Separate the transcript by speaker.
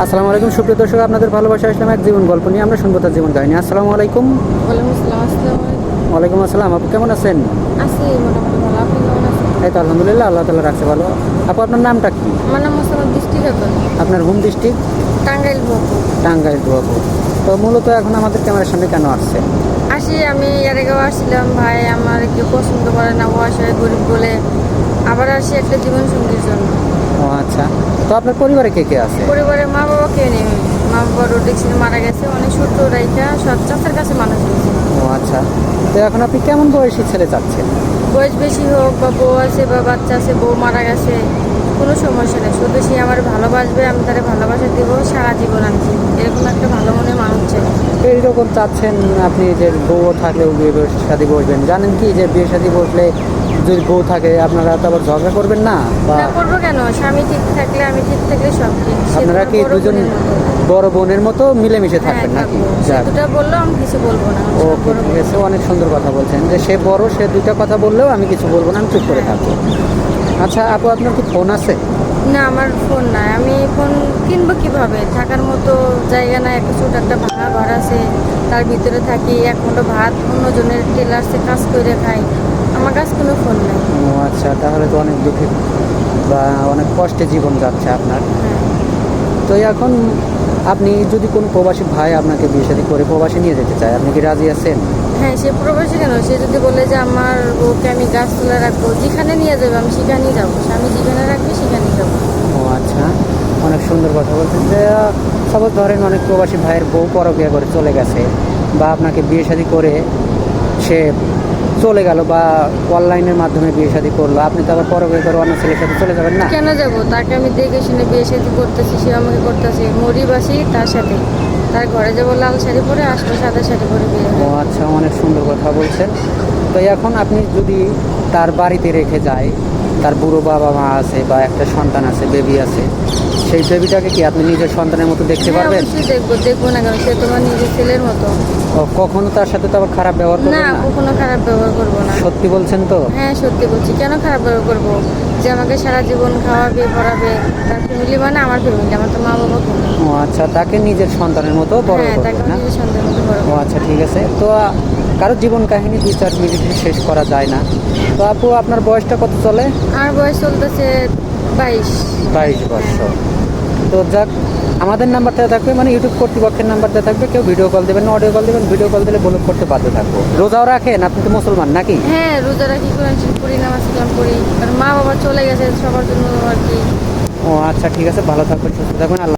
Speaker 1: আসসালামু আলাইকুম সুপ্রিয় দর্শক, আপনাদের ভালোবাসা আসলাম এক জীবন গল্প নিয়ে আমরা শুনবো তার জীবন কাহিনী। আসসালামু আলাইকুম।
Speaker 2: ওয়ালাইকুম আসসালাম। আসসালামু আলাইকুম।
Speaker 1: ওয়ালাইকুম আসসালাম। আপু কেমন আছেন?
Speaker 2: আছি মোটামুটি ভালো। আপনি কেমন আছেন?
Speaker 1: এই তো আলহামদুলিল্লাহ, আল্লাহ তাআলা রাখছে ভালো। আপু আপনার নামটা কি?
Speaker 2: আমার নাম মোসাম্মদ বৃষ্টি খাতুন,
Speaker 1: আপনার হোম ডিস্ট্রিক্ট?
Speaker 2: টাঙ্গাইল ভোগপুর।
Speaker 1: টাঙ্গাইল আপু। তো মূলত এখন আমাদের ক্যামেরার সামনে কেন আসছে?
Speaker 2: আসি আমি এর আগেও আসছিলাম, ভাই আমার কেউ পছন্দ করে না, বয়স হয় গরিব বলে। আবার আসি একটা জীবন সঙ্গীর জন্য।
Speaker 1: ও আচ্ছা, তো আপনার পরিবারে কে কে আছে?
Speaker 2: পরিবারে মা বাবা কে নেই, মা বাবা রোড অ্যাক্সিডেন্ট মারা গেছে, অনেক ছোট রাইখা সৎ চাচার কাছে মানুষ হয়েছে।
Speaker 1: ও আচ্ছা, তো এখন আপনি কেমন বয়সী ছেলে চাচ্ছেন?
Speaker 2: বয়স বেশি হোক বা বউ আছে বা বাচ্চা আছে, বউ মারা গেছে, কোনো সমস্যা নেই। শুধু সে আমার ভালোবাসবে, আমি তারে ভালোবাসা দিব সারা জীবন। আমি এরকম একটা ভালো মনে মানুষ চাই।
Speaker 1: এইরকম চাচ্ছেন আপনি যে বউ থাকলেও বিয়ে শাদী বসবেন? জানেন কি যে বিয়ে শাদী বসলে যদি বউ থাকে আপনারা তো আবার ঝগড়া করবেন না? বা
Speaker 2: না করবো কেন? স্বামী ঠিক থাকলে আমি ঠিক থাকলে সব ঠিক। সে
Speaker 1: আপনারা
Speaker 2: তোমার
Speaker 1: কি
Speaker 2: বড়
Speaker 1: দুজন
Speaker 2: বোনের মতো।
Speaker 1: বড় বোনের মতো মিলেমিশে
Speaker 2: হ্যাঁ
Speaker 1: থাকবেন নাকি?
Speaker 2: থাকবো। সে
Speaker 1: যাক,
Speaker 2: দুটা বললো আমি কিছু বলবো না। আমি সব
Speaker 1: ওকে
Speaker 2: বড়
Speaker 1: ঠিক
Speaker 2: বোন।
Speaker 1: আছে, অনেক সুন্দর কথা বলছেন যে সে বড়, সে দুইটা কথা বললেও আমি কিছু বলবো না, আমি চুপ করে থাকবো। আচ্ছা আপু, আপনার কি ফোন আছে?
Speaker 2: না আমার ফোন নাই। আমি ফোন কিনবো কিভাবে? থাকার মতো জায়গা নাই। একটা ছোট একটা ভাঙা ঘর আছে, তার ভিতরে থাকি। এক মুঠো ভাত অন্যজনের টেলার্সে কাজ করে খাই। আমার কাছে কোনো ফোন নাই।
Speaker 1: ও আচ্ছা, তাহলে তো অনেক দুঃখী বা অনেক কষ্টে জীবন যাচ্ছে আপনার।
Speaker 2: হ্যাঁ।
Speaker 1: তো এখন আপনি যদি কোনো প্রবাসী ভাই আপনাকে বিয়ে শাদী করে প্রবাসী নিয়ে যেতে চায়, আপনি কি রাজি আছেন?
Speaker 2: হ্যাঁ, সে প্রবাসী কেন? সে যদি বলে যে আমার বউকে আমি গাছ তুলে রাখবো, যেখানে নিয়ে যাবে আমি সেখানেই যাবো। আমি যেখানে রাখবি সেখানেই যাবো।
Speaker 1: ও আচ্ছা, অনেক সুন্দর কথা বলছেন যে সাপোজ ধরেন অনেক প্রবাসী ভাইয়ের বউ পরকীয়া করে চলে গেছে বা আপনাকে বিয়ে শাদী করে সে চলে গেল বা অনলাইনের মাধ্যমে বিয়ে শাদী করলো, আপনি তো আবার পরকীয়া করে অন্য ছেলের সাথে চলে যাবেন না?
Speaker 2: কেন যাব? তাকে আমি দেখে শুনে বিয়ে শাদী করতেছি, সে আমাকে করতেছে। মরি বাসি তার সাথে। তার ঘরে যাবো লাল শাড়ি পরে, আসবো সাদা শাড়ি পরে বিয়ে
Speaker 1: ও
Speaker 2: হবে।
Speaker 1: আচ্ছা, অনেক সুন্দর কথা বলছেন। তো এখন আপনি যদি তার বাড়িতে রেখে যায়, তার বুড়ো বাবা মা আছে বা একটা সন্তান আছে, বেবি আছে, সেই বেবিটাকে কি আপনি নিজের সন্তানের মতো দেখতে
Speaker 2: হ্যাঁ
Speaker 1: পারবেন?
Speaker 2: অবশ্যই দেখবো। দেখবো না কেন? সে তোমার নিজের ছেলের মতো।
Speaker 1: ও, কখনো তার সাথে তো আবার খারাপ ব্যবহার
Speaker 2: না,
Speaker 1: করবেন না?
Speaker 2: কখনো খারাপ ব্যবহার করবো না।
Speaker 1: সত্যি বলছেন তো?
Speaker 2: হ্যাঁ সত্যি বলছি। কেন খারাপ ব্যবহার করবো? যে আমাকে সারা জীবন খাওয়াবে পড়াবে, তার ফ্যামিলি মানে আমার ফ্যামিলি, আমার তো মা বাবা ফ্যামিলি।
Speaker 1: ও আচ্ছা, তাকে নিজের সন্তানের মতো বড়
Speaker 2: হ্যাঁ, তাকে
Speaker 1: করবেন না?
Speaker 2: নিজের সন্তানের মতো বড়
Speaker 1: ও
Speaker 2: করবো।
Speaker 1: আচ্ছা ঠিক আছে। তো কারো জীবন কাহিনী 2-4 মিনিটে শেষ করা যায় না। তো আপু, আপনার বয়সটা কত চলে?
Speaker 2: আমার বয়স চলতেছে 22।
Speaker 1: 22 বছর। তো যাক, আমাদের নাম্বারটা থাকবে, মানে ইউটিউব কর্তৃপক্ষের নাম্বারটা থাকবে। কেউ ভিডিও কল দেবেন না অডিও কল দেবেন, ভিডিও কল দিলে ব্লক করতে বাধ্য থাকবো। রোজাও রাখেন? আপনি তো মুসলমান নাকি?
Speaker 2: হ্যাঁ রোজা রাখি, কোরআন শরীফ পড়ি, নামাজ কালাম পড়ি। কারণ মা বাবা চলে গেছে সবার জন্য আর কি।
Speaker 1: ও আচ্ছা ঠিক আছে, ভালো থাকবেন, সুস্থ থাকবেন, আল্লাহ।